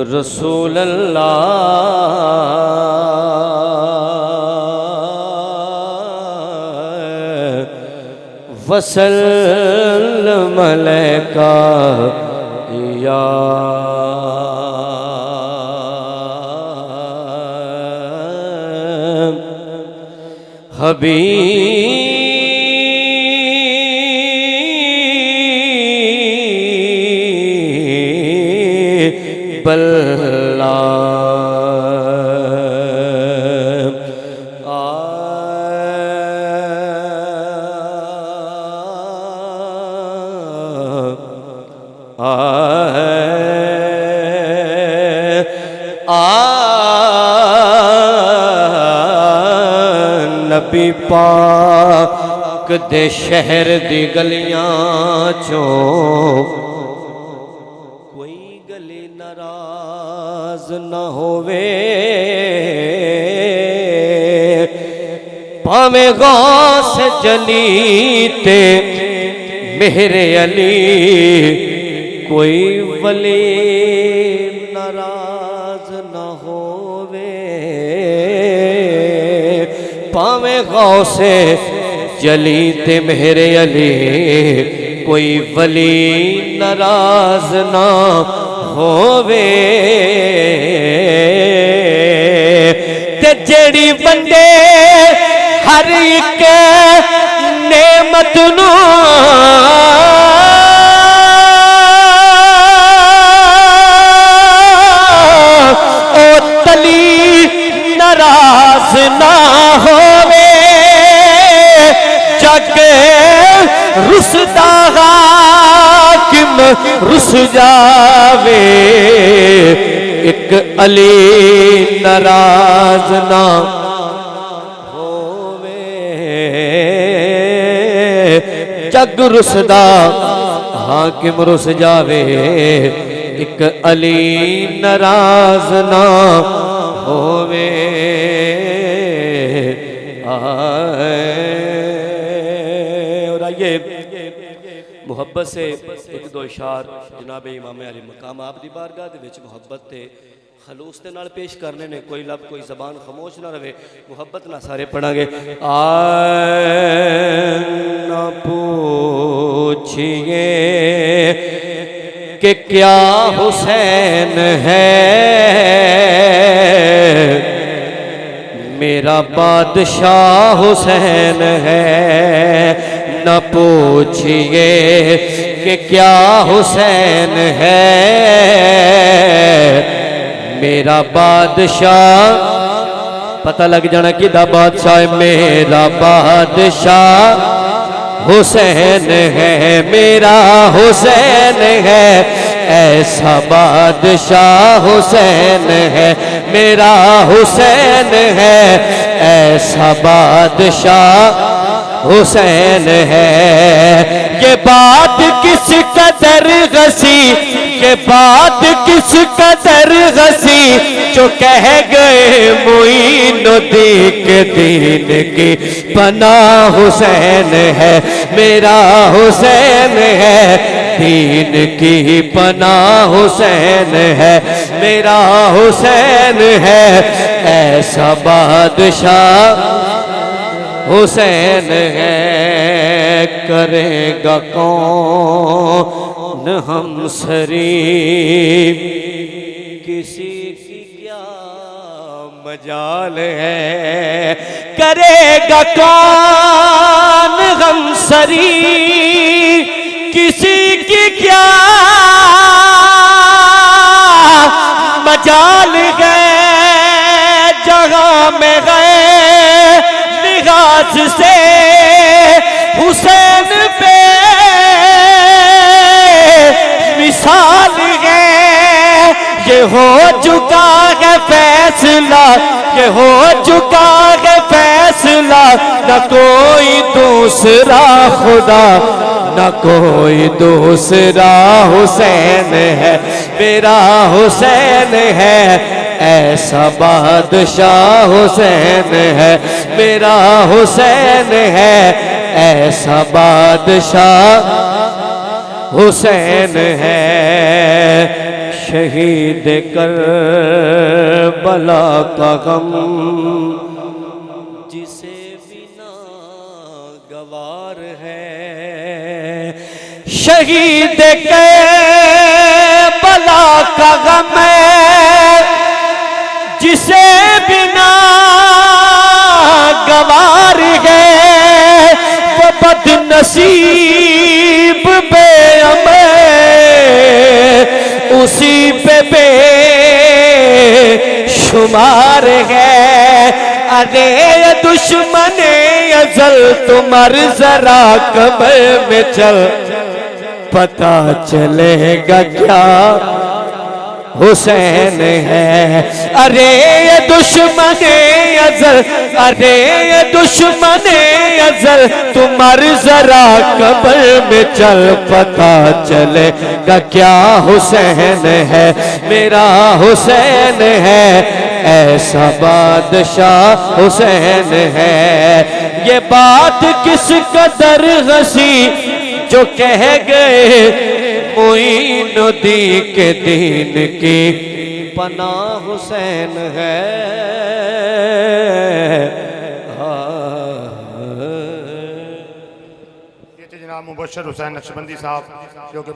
रसूल अल्लाह वसल्लम अलैका या हबीब नबी पाक दे शहर दी गलियां चों कोई गली नाराज न होवे, भावें गौस जली ते मेरे अली कोई वली नाराज न होवे, भावें गौसे जली ते मेरे अली कोई वली नाराज ना होवे। ते जेड़ी बंदे हर एक नेमत नू ओ तली नाराज ना होवे, जग रुसदा हाकिम रुस जावे, एक अली नाराज ना होवे, जग रुसदा हाकिम रुस जावे, एक अली नाराज ना होवे। और आइए मुहब्बत से एक दो इशार जनाब इमाम अली मकाम आप दी बारगाह दे विच मुहब्बत ते खलूस दे नाल पेश करने ने, कोई लब कोई जबान खामोश ना रहे, मुहब्बत ना सारे पढ़ांगे। न पूछिए कि क्या हुसैन है, मेरा बादशाह हुसैन है। न पूछिए कि क्या हुसैन है, मेरा बादशाह, पता लग जाना किदा बादशाह है, मेरा बादशाह हुसैन है, मेरा हुसैन है, ऐसा बादशाह हुसैन है, मेरा हुसैन है, ऐसा बादशाह हुसैन है। ये बात किस कदर गसी, ये बात किस कदर गसी, जो कह गए मुईनुद्दीन की पनाह हुसैन है, मेरा हुसैन है, दीन की पनाह हुसैन है, मेरा हुसैन है, ऐसा बादशाह हुसैन है। करेगा कौन हम शरीफ, किसी की क्या मजाल है, करेगा कौन हम शरीफ, किसी की क्या मजाल है, जगह में गए निगाह से हुसैन पे मिसाल है, ये हो चुका है फैसला, ये हो चुका है फैसला, न कोई दूसरा खुदा, न कोई दूसरा हुसैन है, मेरा हुसैन है, ऐसा बादशाह हुसैन है, मेरा हुसैन है, ऐसा बादशाह हुसैन है, शहीद करबला का गम जिसे बिना गवार है। शहीद करबला का गम जिसे बिना गवार है, वो बदनसीब बेअमल उसी पे बेशुमार है। अरे दुश्मने अज़ल तुमर जरा कब्र में चल, पता चलेगा क्या हुसैन है। अरे ये दुश्मने अज़ल, अरे ये दुश्मने अज़ल तुम्हार जरा कब्र में चल, पता चलेगा क्या हुसैन है। मेरा हुसैन है, ऐसा बादशाह हुसैन है। ये बात किस कदर हंसी जो कह गए मोइनुद्दीन के दीन की पनाह हुसैन है। ये थे जनाब मुबश्शिर हुसैन नक्शबंदी साहब जो कि